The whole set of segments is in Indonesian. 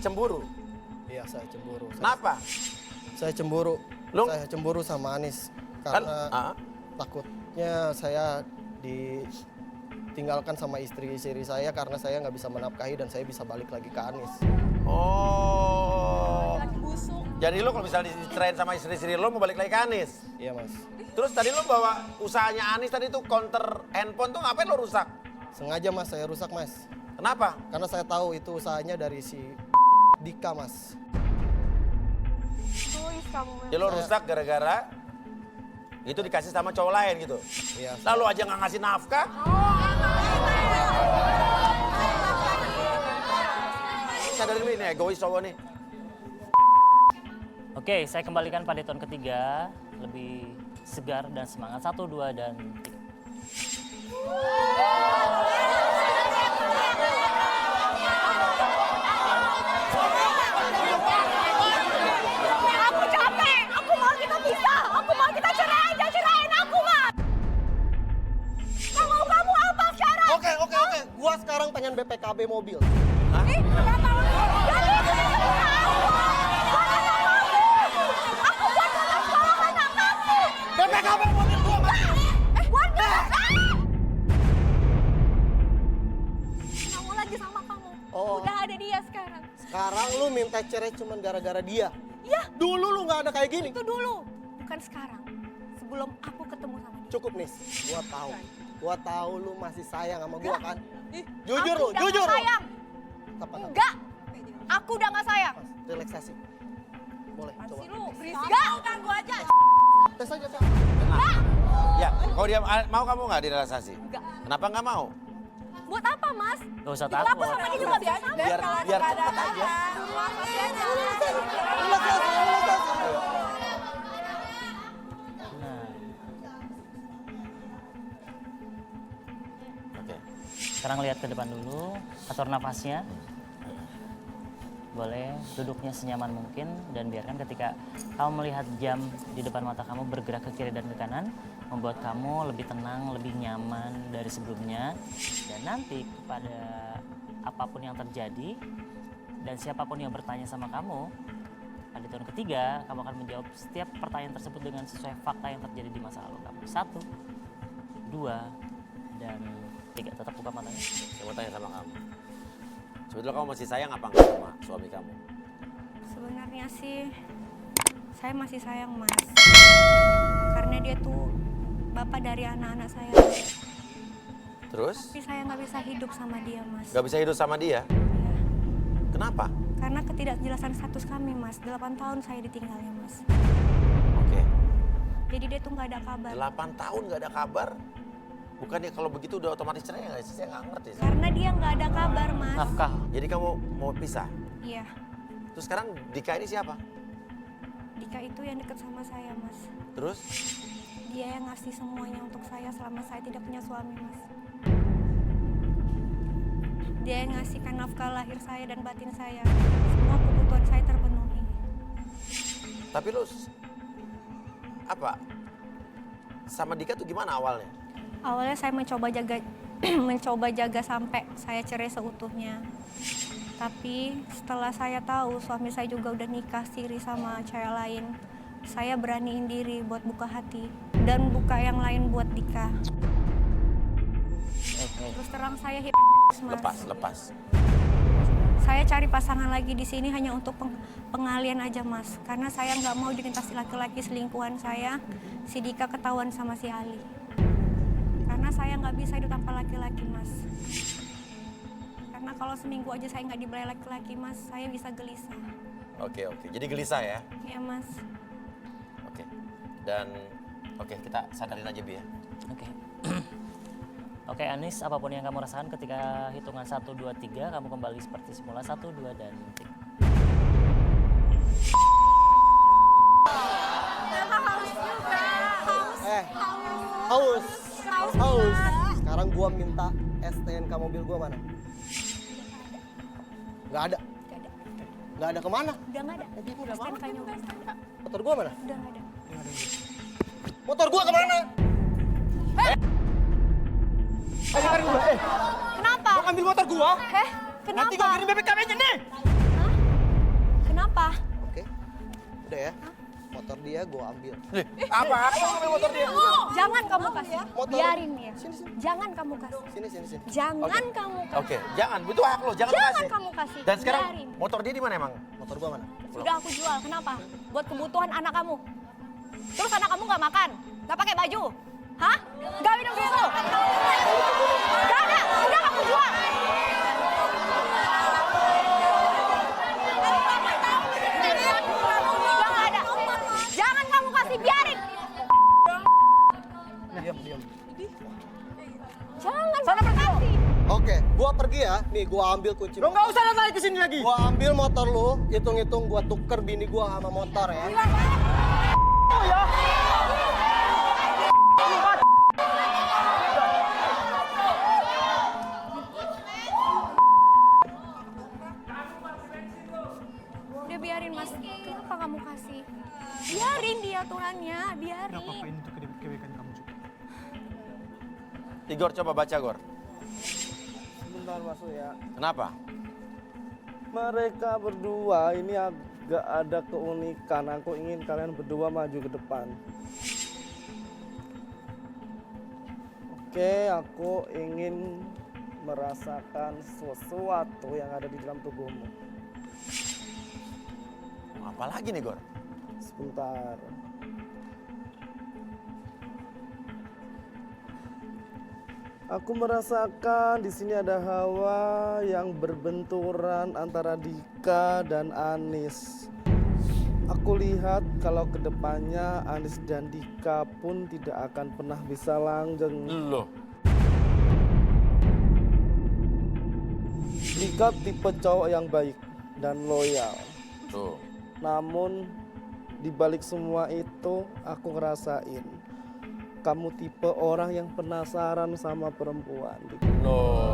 cemburu? Iya, saya cemburu. Kenapa? Saya cemburu. Saya cemburu sama Anis karena takutnya saya ditinggalkan sama istri saya karena saya nggak bisa menafkahi dan saya bisa balik lagi ke Anis. Oh. Jadi lo kalau misalnya diceraiin sama istri-istri lo mau balik lagi ke Anis? Iya, Mas. Terus tadi lo bawa usahanya Anis tadi tuh counter handphone tuh ngapain lo rusak? Sengaja, Mas, saya rusak, Mas. Kenapa? Karena saya tahu itu usahanya dari si Dika, Mas. Ya lo rusak gara-gara itu dikasih sama cowok lain gitu? Iya. Lalu aja nggak ngasih nafkah? Sadarin ini egois cowok nih. Oke, saya kembalikan pada tahun ketiga, lebih segar dan semangat. 1, 2, dan 3. Aku capek, aku mau kita pisah, aku mau kita cerai, jangan cerain aku, Mas. Mau kamu apa sekarang? Oke. Gua sekarang pengen BPKB mobil. Ih, kenapa? Jadi itu aku buat sekolah anak kamu. BPKB mobil gua, Mas. Kamu lagi sama kamu. Oh. Udah ada dia sekarang. Sekarang lu minta cerai cuma gara-gara dia. Iya. Dulu lu nggak ada kayak gini. Itu dulu, bukan sekarang. Sebelum aku ketemu sama dia. Cukup, Nis. Gua tahu lu masih sayang sama gua kan. Ih, Jujur aku lu, udah jujur gak lu. sayang. Apa? Enggak. Aku udah gak sayang. Mas, relaksasi. Boleh, coba. Lu berisik. Enggak. Ganggu aja. Tes aja, Kak. Tenang. Ya, kalau dia mau kamu nggak direlaksasi? Enggak. Kenapa nggak mau? Buat apa, Mas? Gak usah Kalau aku takut. sama dia juga bisa sama. Biar cepet aja. Nah, Oke. sekarang lihat ke depan dulu, atur nafasnya. Boleh duduknya senyaman mungkin dan biarkan ketika kamu melihat jam di depan mata kamu bergerak ke kiri dan ke kanan, membuat kamu lebih tenang, lebih nyaman dari sebelumnya. Dan nanti pada apapun yang terjadi dan siapapun yang bertanya sama kamu, pada tahun ketiga kamu akan menjawab setiap pertanyaan tersebut dengan sesuai fakta yang terjadi di masa lalu kamu. 1, 2, dan 3. Tetap buka matanya. Saya mau tanya sama kamu. Sebetulnya kamu masih sayang apa enggak sama suami kamu? Sebenarnya sih saya masih sayang, Mas. Karena dia tuh bapak dari anak-anak saya. Terus? Tapi saya nggak bisa hidup sama dia, Mas. Gak bisa hidup sama dia? Iya. Kenapa? Karena ketidakjelasan status kami, Mas. 8 tahun saya ditinggalnya, Mas. Oke. Jadi dia tuh nggak ada kabar. 8 tahun gak ada kabar? Bukannya kalau begitu udah otomatis cerai nggak sih? Saya nggak ngerti. Karena dia nggak ada kabar, Mas. Nafkah. Jadi kamu mau pisah? Iya. Terus sekarang Dika ini siapa? Dika itu yang deket sama saya, Mas. Terus? Dia yang ngasih semuanya untuk saya selama saya tidak punya suami, Mas. Dia yang ngasihkan nafkah lahir saya dan batin saya. Semua kebutuhan saya terpenuhi. Tapi lu apa? Sama Dika tuh gimana awalnya? Awalnya saya mencoba jaga sampai saya cerai seutuhnya. Tapi setelah saya tahu suami saya juga udah nikah siri sama cewek lain, saya beraniin diri buat buka hati dan buka yang lain buat Dika. Terus terang saya Mas. Lepas. Saya cari pasangan lagi di sini hanya untuk pengalian aja, Mas. Karena saya nggak mau dilintasi laki-laki selingkuhan saya, si Dika ketahuan sama si Ali. Karena saya nggak bisa hidup tanpa laki-laki, Mas. Karena kalau seminggu aja saya nggak dibelai laki-laki, Mas, saya bisa gelisah. Oke. Jadi gelisah ya? Iya, Mas. Oke. Dan kita sadarin aja Bi ya. Oke. Oke, Anis, apapun yang kamu rasakan ketika hitungan 1, 2, 3, kamu kembali seperti semula. 1, 2, dan 3. Haus. Sekarang gua minta STNK mobil gua mana? Nggak ada. Nggak ada kemana? Udah nggak ada. STNK-nya udah nggak ada. Motor gua mana? Udah nggak ada. Motor gua kemana? Kenapa? Kenapa? Mau ambil motor gua? Kenapa? Nanti gua kirim BPKB-nya nih. Udah ya. Motor dia gue ambil. Apa ngambil motor dia? Jangan kamu kasih. Motor. Biarin dia. Sini. Jangan kamu kasih. Sini. Jangan kamu kasih. Oke, jangan. Itu hak lo, jangan Jangan kasih. kamu kasih. Dan sekarang Biarin. motor dia di mana emang? Motor gua mana? Sudah aku jual. Kenapa? Buat kebutuhan anak kamu. Terus anak kamu nggak makan, nggak pakai baju, hah? Nggak minum susu. Nggak ada. Udah kamu jual. Udah nggak ada. Jangan kamu kasih, biarin. Diam. Jangan sana kasih. Oke, gua pergi ya. Nih gua ambil kunci. Lo nggak usah datang ke sini lagi. Gua ambil motor lu, hitung-hitung gua tuker bini gua sama motor ya. Oh ya. Udah biarin mas. Kenapa kamu kasih? Biarin dia aturannya, biarin. Ngapain untuk kebaikan kamu juga? Igor coba baca Gor. Sebentar masuk ya. Kenapa? Mereka berdua ini agak ada keunikan. Aku ingin kalian berdua maju ke depan. Oke, aku ingin merasakan sesuatu yang ada di dalam tubuhmu. Apa lagi nih Gor? Sebentar. Aku merasakan di sini ada hawa yang berbenturan antara Dika dan Anis. Aku lihat kalau kedepannya Anis dan Dika pun tidak akan pernah bisa langgeng. Loh. Dika tipe cowok yang baik dan loyal. Tuh. Namun di balik semua itu aku ngerasain kamu tipe orang yang penasaran sama perempuan. Loh.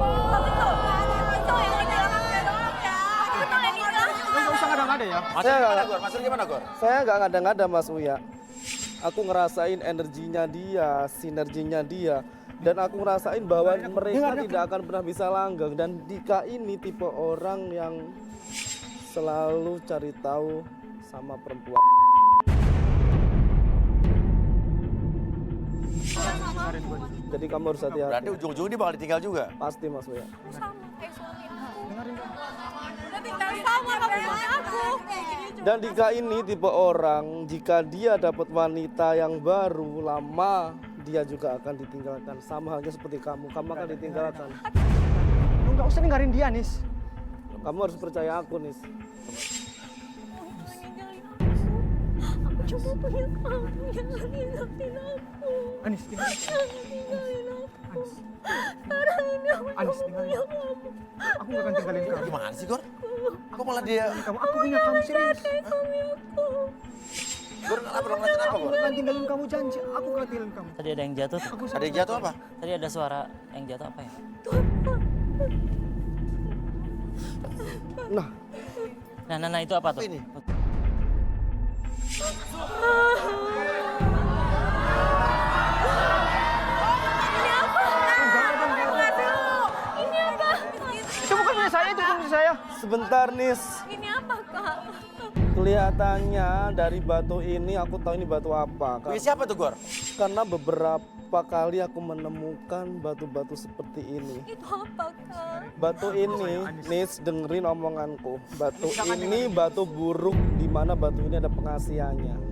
Lo nggak usah ngada-ngada ya. Maksudnya gimana Gor? Maksudnya gimana Gor? Saya nggak ngada-ngada Mas Uya. Aku ngerasain energinya dia, sinerginya dia. Dan aku ngerasain bahwa mereka tidak akan pernah bisa langgeng. Dan Dika ini tipe orang yang selalu cari tahu sama perempuan. Jadi kamu harus Berarti hati-hati. ujung-ujungnya dia bakal ditinggal juga. Pasti Mas Uya. Sama kayak suami aku. Udah tinggal sama kamu suami aku. Dan Dika ini tipe orang, jika dia dapat wanita yang baru, lama dia juga akan ditinggalkan. Sama halnya seperti kamu akan ditinggalkan. Lo nggak usah ninggalin dia, Nis. Kamu harus percaya aku, Nis. Aku cuma punya kamu, jangan ninggalin aku. Anis, tinggalin. Jangan ninggalin aku. Sekarang ini aku Anis, cuma tinggalin. punya kamu. Aku nggak akan tinggalin kamu. Gimana sih Gor? Kok malah dia... Aku punya kamu serius. Kayak suami aku. Gor kenapa dong? Ngeliatin apa Gor? Nggak tinggalin kamu janji. Aku nggak tinggalin kamu. Tadi ada yang jatuh tuh. Ada yang jatuh apa? Tadi ada suara yang jatuh apa ya? Nah, Nah, itu apa tuh? Ini. Itu bukan punya saya, itu bukan punya saya. sebentar, Nis. Ini apa kak? Kelihatannya dari batu ini aku tahu ini batu apa. Punya siapa tuh Gor? Karena beberapa kali aku menemukan batu-batu seperti ini. Itu apa kak? Batu ini, Nis, dengerin omonganku. Batu ini batu buruk, di mana batu ini ada pengasihannya.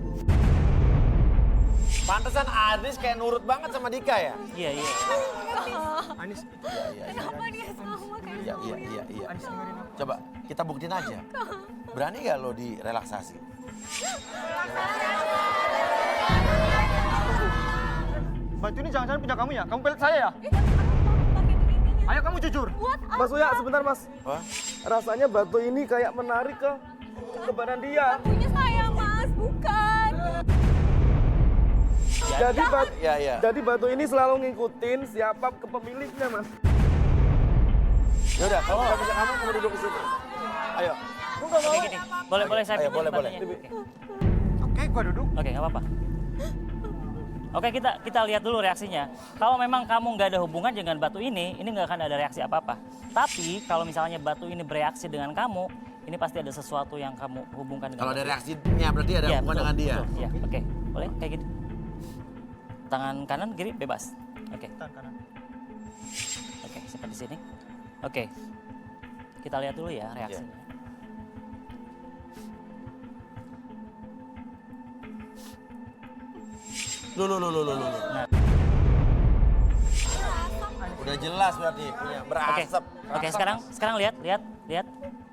Pantesan Anis kayak nurut banget sama Dika ya? Iya. Anis, Kenapa dia sama kayak Iya. Anis dengerin aku. Coba kita buktiin aja. Berani gak lo direlaksasi? Batu ini jangan-jangan punya kamu ya? Kamu pelet saya ya? pakai begininya? Ayo kamu jujur. Buat apa? Mas Uya, sebentar Mas. Wah, Rasanya batu ini kayak menarik ke badan dia. Punya saya mas, bukan. Jadi batu ini selalu ngikutin siapa kepemiliknya, Mas. ya udah, kalau nggak bisa kamu duduk di situ. Ayo. Oke gini. Boleh saya Ayo, pinjam boleh. batunya? Oke. Oke, gua duduk. Oke, nggak apa-apa. Oke, kita lihat dulu reaksinya. Kalau memang kamu nggak ada hubungan dengan batu ini nggak akan ada reaksi apa-apa. Tapi kalau misalnya batu ini bereaksi dengan kamu, ini pasti ada sesuatu yang kamu hubungkan dengan Kalau ada batu. reaksinya berarti ada Iya, hubungan betul, dengan dia. betul. Iya, oke. Boleh kayak gitu. Tangan kanan, kiri bebas. Oke. Tangan kanan. Oke, seperti sini. Oke. Kita lihat dulu ya reaksinya. Loh. Nah. Udah jelas berarti punya berasap. Oke, sekarang lihat.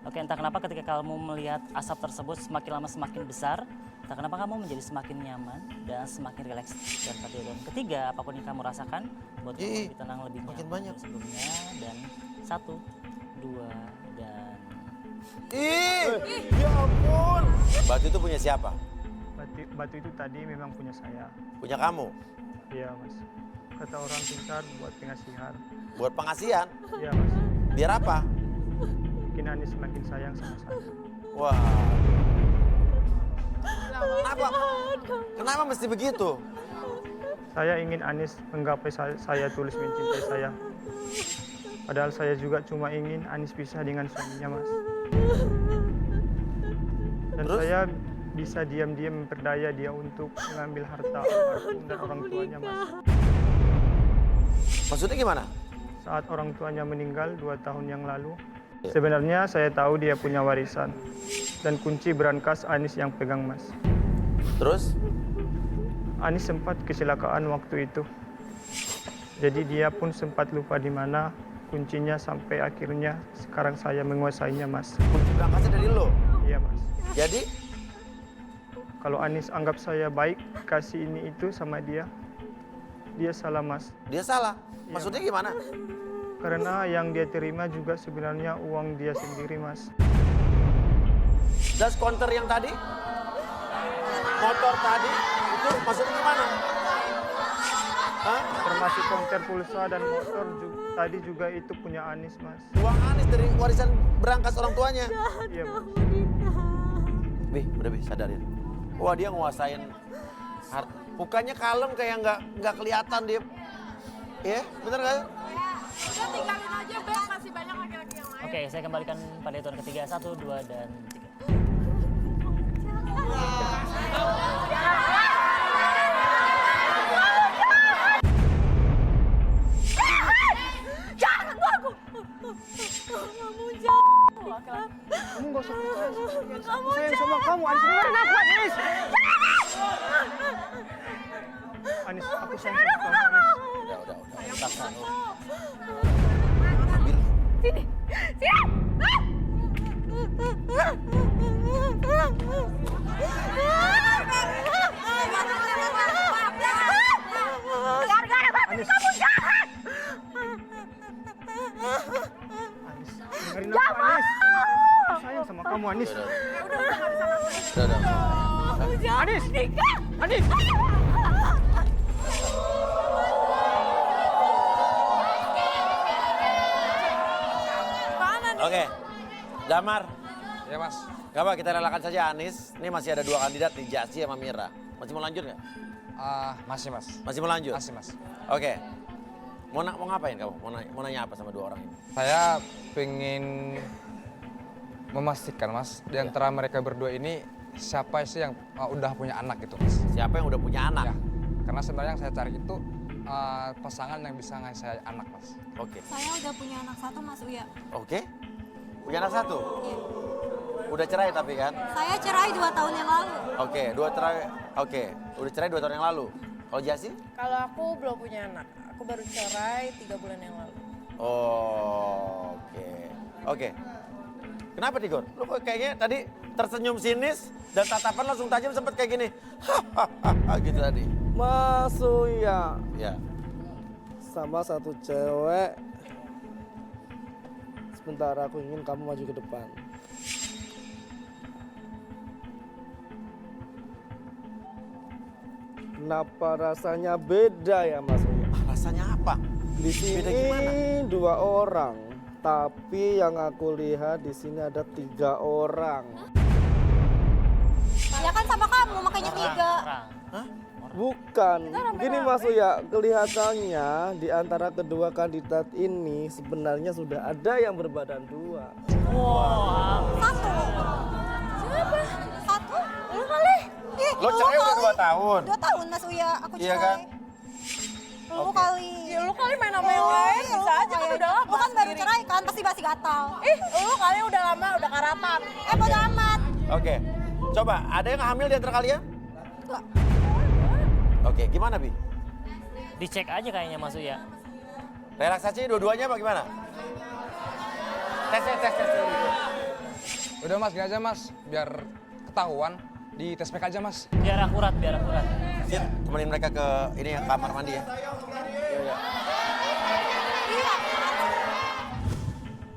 Oke, entah kenapa ketika kamu melihat asap tersebut semakin lama semakin besar, entah kenapa kamu menjadi semakin nyaman dan semakin rileks. Dan pada dan ketiga, apapun yang kamu rasakan, buat kamu Ih, lebih tenang, lebih makin nyaman banyak. dari sebelumnya. Dan 1, 2, dan Ya ampun. Batu itu punya siapa? Batu itu tadi memang punya saya. Punya kamu. Iya mas. Kata orang pintar buat pengasihan. Buat pengasihan. Iya mas. Biar apa? Bikin Anis semakin sayang sama saya. Wah. Kenapa mesti begitu? Saya ingin Anis menggapai saya tulus mencintai saya. Padahal saya juga cuma ingin Anis pisah dengan suaminya mas. Dan Terus? saya bisa diam-diam memperdaya dia untuk mengambil harta almarhum dan orang tuanya mas. Maksudnya gimana? Saat orang tuanya meninggal 2 tahun yang lalu, sebenarnya saya tahu dia punya warisan. Dan kunci berangkas Anis yang pegang mas. Terus? Anis sempat kecelakaan waktu itu. Jadi dia pun sempat lupa di mana kuncinya sampai akhirnya sekarang saya menguasainya mas. Kunci berangkasnya dari lo. Iya mas. Jadi Kalau Anis anggap saya baik, kasih ini itu sama dia salah mas. dia salah. Maksudnya gimana? Karena yang dia terima juga sebenarnya uang dia sendiri mas. Das counter yang tadi? Motor tadi? Itu maksudnya gimana? Hah? Termasuk konter pulsa dan motor tadi juga itu punya Anis mas. Uang Anis dari warisan berangkas orang tuanya. Iya mas. Udah sadarin. Wah dia nguasain mukanya kalem kayak nggak kelihatan dia. Ya, bener nggak? Udah tinggalin aja, Beb. Masih banyak laki-laki yang lain. Oke, saya kembalikan pada hitungan ketiga. 1, 2, dan 3. Jangan sentuh aku. Kamu jangan. Kamu gak usah sayang sama kamu, Anis. Dengerin aku, Anis. Anis, aku sayang sama kamu, Anis. Udah. Paksa. Sini. Gara-gara batu kamu jahat. Anis, dengerin aku, Anis. Aku sayang sama kamu, Anis. Udah. Anis! Anis! Oke. Damar. Ya mas. Gak apa, kita relakan saja Anis. Ini masih ada 2 kandidat nih, Jasi sama Mira. Masih mau lanjut nggak? Masih mas. Masih mau lanjut? Masih mas. Oke. Mau ngapain kamu? Mau nanya apa sama 2 orang ini? Saya pengen memastikan mas, di antara mereka berdua ini siapa sih yang udah punya anak gitu mas? Siapa yang udah punya anak? Ya, karena sebenarnya yang saya cari itu pasangan yang bisa ngasih saya anak mas. Oke. Saya udah punya anak 1, Mas Uya. Oke. Punya anak 1? Iya. Udah cerai tapi kan? Saya cerai 2 tahun yang lalu. Oke, udah cerai 2 tahun yang lalu. Kalau Jasi? Kalau aku belum punya anak, aku baru cerai 3 bulan yang lalu. Oh, oke. Kenapa Tigor? Lu kok kayaknya tadi tersenyum sinis dan tatapan langsung tajam sempet kayak gini. Hahaha gitu tadi. Mas Uya Ya. sama satu cewek. Sebentar, aku ingin kamu maju ke depan. Kenapa rasanya beda ya Mas Uya? Rasanya apa? Di Beda sini gimana? 2 orang, tapi yang aku lihat di sini ada 3 orang. Ya kan sama kamu, makanya 3. Orang. Hah? Bukan. Gini Mas Uya, kelihatannya di antara kedua kandidat ini sebenarnya sudah ada yang berbadan dua. Satu. Siapa? Satu? Lu kali. Ih, Lo cerai udah 2 tahun. 2 tahun Mas Uya, aku cerai. Iya kan? Lu kali. Ya lu kali main sama yang lain, bisa aja kan udah lama. Lu kan baru sendiri. cerai kan, pasti masih gatal. Ih, lu kali udah lama, udah karatan. Bodo amat. Oke. Coba, ada yang hamil di antara kalian? Enggak. Oke, gimana Bi? Dicek aja kayaknya Mas Uya. Relaksasinya dua-duanya apa gimana? Tes. Udah mas, gini aja mas, biar ketahuan di tes pack aja mas. Biar akurat. Sit, temenin mereka ke ini ya, kamar mandi ya.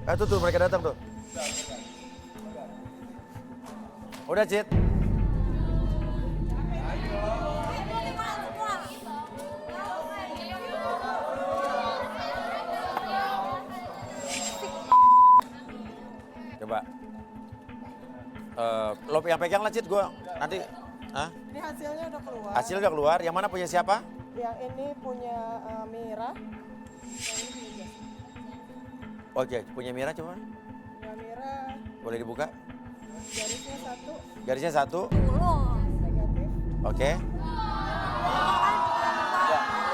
Iya. Tuh mereka datang tuh. Udah Cit. Coba. Lo yang pegang lah Cit, gue nanti. Hah? Ini hasilnya udah keluar. Hasil udah keluar, yang mana punya siapa? Yang ini punya Mira. Yang ini punya Jas. Oke, punya Mira coba. Punya Mira, Boleh dibuka? garisnya 1 Garisnya 1. negatif. Oke.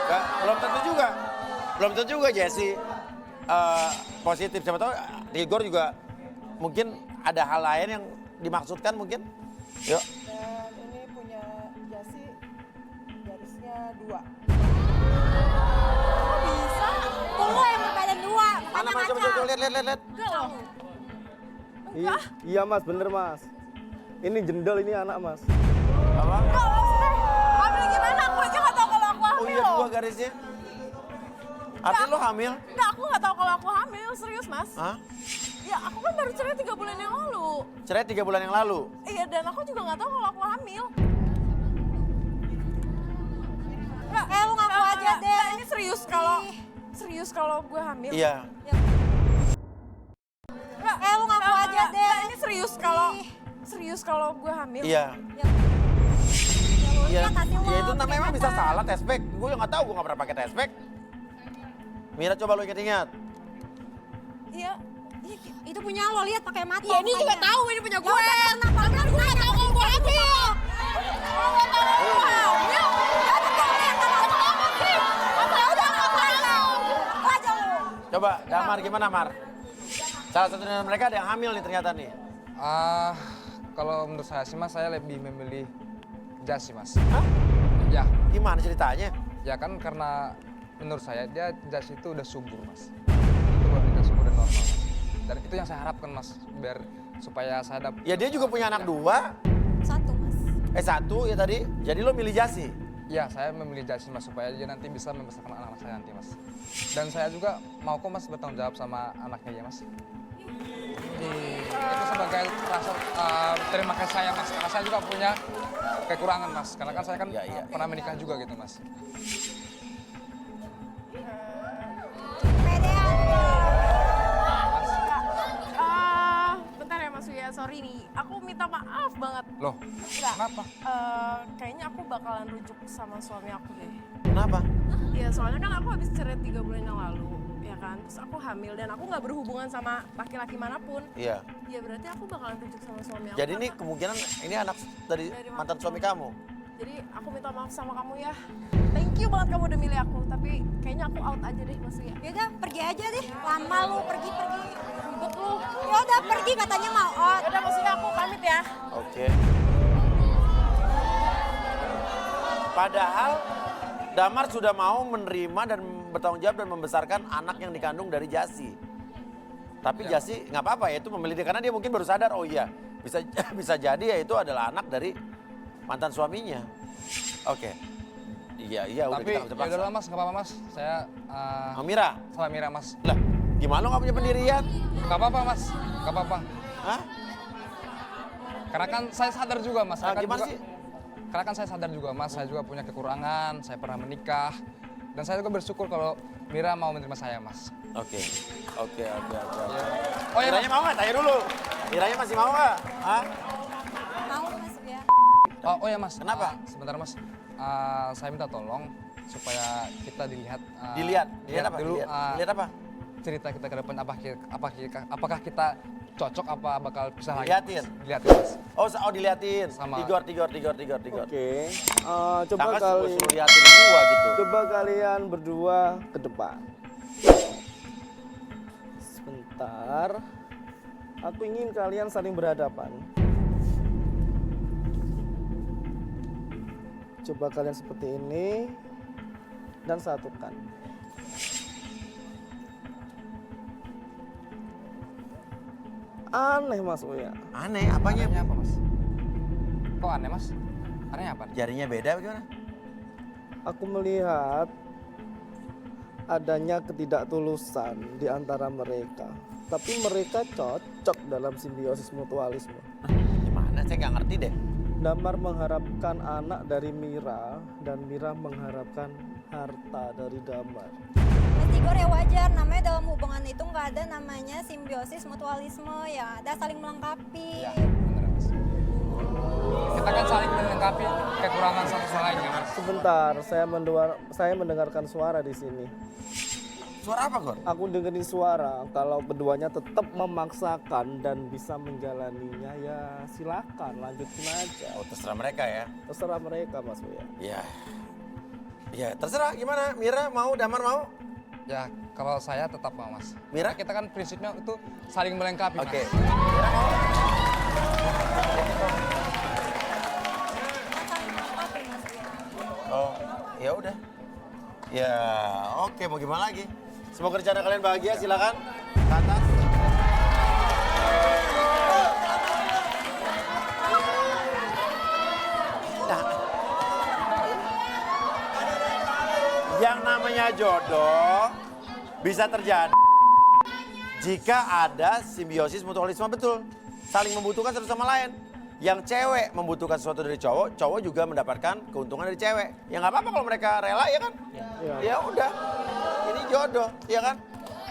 Enggak, belum tentu juga. Belum tentu juga Jesse positif. Siapa tahu Igor juga mungkin ada hal lain yang dimaksudkan mungkin. Yuk. Dan ini punya Jasi, garisnya 2. Bisa. Tunggu yang berbadan dua. Mana coba lihat. Iya Mas, bener Mas. Ini jendel, ini anak Mas. Apa? Hamil gimana? Aku aja nggak tahu kalau aku Oh hamil. iya 2 garisnya. Artinya lo hamil? Nggak, aku nggak tahu kalau aku hamil. Serius, Mas. Hah? Ya, aku kan baru cerai 3 bulan yang lalu. Cerai 3 bulan yang lalu. Iya, dan aku juga nggak tahu kalau aku hamil. Nggak, Lu ngaku aja deh. nggak, ini serius kalau gue hamil. Iya. Nggak, lu ngaku aja nggak, deh. nggak, ini serius kalau gue hamil. Iya. Iya, kasih ya itu lo, namanya emang bisa kelihatan. salah tespek. Gue nggak tahu, gue nggak pernah pakai tespek. Mira coba lo ingat-ingat. Iya. Itu punya lo, lihat pakai mata. Iya, ini juga tahu ini punya gue. Kenapa? Tapi gue nggak tahu kalau gue hamil. Gue nggak tahu kalau gue hamil. Ya betul, lihat kan apa sih? Apa udah nggak tahu? Aja lo. Coba, Damar gimana Mar? Salah satu dari mereka ada yang hamil nih ternyata nih. Kalau menurut saya sih mas, saya lebih memilih Jas sih mas. Hah? Ya, Gimana ceritanya? ya kan karena menurut saya dia Jas itu udah subur mas. Itu udah subur dan normal mas. Dan itu yang saya harapkan mas, biar supaya saya dapat. Ya dia juga punya anak 2. Satu Mas. 1 ya tadi. Jadi lo milih Jasi. Ya, saya memilih Jas mas supaya dia nanti bisa membesarkan anak-anak saya nanti mas. Dan saya juga mau kok mas bertanggung jawab sama anaknya ya mas. Itu sebagai rasa terima kasih saya mas, karena saya juga punya kekurangan mas, karena kan saya kan pernah menikah juga gitu mas. Bentar ya Mas Uya, sorry nih. Aku minta maaf banget. Loh, Enggak. kenapa? Kayaknya aku bakalan rujuk sama suami aku deh. Kenapa? Ya soalnya kan aku habis cerai 3 bulan yang lalu, ya kan. Terus aku hamil dan aku nggak berhubungan sama laki-laki manapun. Iya. Ya berarti aku bakalan rujuk sama suami aku. Jadi ini karena- kemungkinan ini anak dari mantan suami kamu. Jadi aku minta maaf sama kamu ya. Thank you banget kamu udah milih aku. Tapi kayaknya aku out aja deh Mas Uya. Ya udah, pergi aja deh. Lama lu pergi. Ribet lu. Ya udah pergi katanya mau out. Ya udah Mas Uya, aku pamit ya. Oke. Padahal Damar sudah mau menerima dan bertanggung jawab dan membesarkan anak yang dikandung dari Jasi. Tapi Jasi nggak apa-apa ya, itu memilih dia karena dia mungkin baru sadar, oh iya bisa bisa jadi ya itu adalah anak dari mantan suaminya. Oke. Iya udah Tapi kita nggak bisa ya paksa. udahlah mas, nggak apa-apa mas. Saya Amira, sama Mira mas. lah gimana lo nggak punya pendirian? Nggak apa-apa mas, nggak apa-apa. Hah? Karena kan saya sadar juga mas. Saya kan Gimana juga- sih? Karena kan saya sadar juga mas, saya juga punya kekurangan, saya pernah menikah. Dan saya juga bersyukur kalau Mira mau menerima saya mas. Oke. Oh iya Miranya mas. mau nggak? Tanya dulu. Miranya masih mau nggak? Hah? Mau Mas ya. Oh ya mas. Kenapa? Sebentar mas. saya minta tolong supaya kita dilihat. Dilihat apa? Dulu Dilihat apa? cerita kita ke depan apakah kita cocok apa bakal pisah lagi? Dilihatin Mas. Oh diliatin. Sama- Tigor. Oke. Coba Kakak kali. suruh liatin gua gitu. Coba kalian berdua ke depan. Sebentar. Aku ingin kalian saling berhadapan. Coba kalian seperti ini dan satukan. Aneh Mas Uya. Aneh, apanya? Anehnya apa Mas? Kok aneh Mas? Anehnya apa? Jarinya beda bagaimana? Aku melihat adanya ketidaktulusan di antara mereka. Tapi mereka cocok dalam simbiosis mutualisme. Gimana? Saya nggak ngerti deh. Damar mengharapkan anak dari Mira dan Mira mengharapkan harta dari Damar. Mas Tigor ya wajar, namanya dalam hubungan itu nggak ada namanya simbiosis mutualisme, ya ada saling melengkapi. Iya, bener Mas. Kita kan saling melengkapi kekurangan satu sama lainnya Mas. Sebentar, saya mendengarkan suara di sini. Suara apa, Gor? Aku dengerin suara, kalau keduanya tetap memaksakan dan bisa menjalaninya, ya silakan lanjutin aja. Oh, terserah mereka ya. Terserah mereka Mas Uya. Iya. Ya, terserah gimana? Mira mau, Damar mau? Ya, kalau saya tetap mau Mas. Mira? Kita kan prinsipnya itu saling melengkapi Mas. Oke. Mira mau? Saling melengkapi Mas Uya. Oh, ya udah. Ya, oke, mau gimana lagi? Semoga rencana kalian bahagia, silakan. Ke atas. Nah, yang namanya jodoh bisa terjadi jika ada simbiosis mutualisme betul. Saling membutuhkan satu sama lain. Yang cewek membutuhkan sesuatu dari cowok, cowok juga mendapatkan keuntungan dari cewek. Ya nggak apa-apa kalau mereka rela ya kan? Ya udah, ini jodoh, ya kan?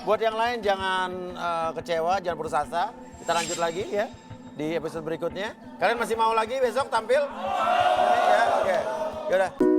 Buat yang lain jangan kecewa, jangan putus asa. Kita lanjut lagi ya di episode berikutnya. Kalian masih mau lagi besok tampil? Ya, oke. Yaudah.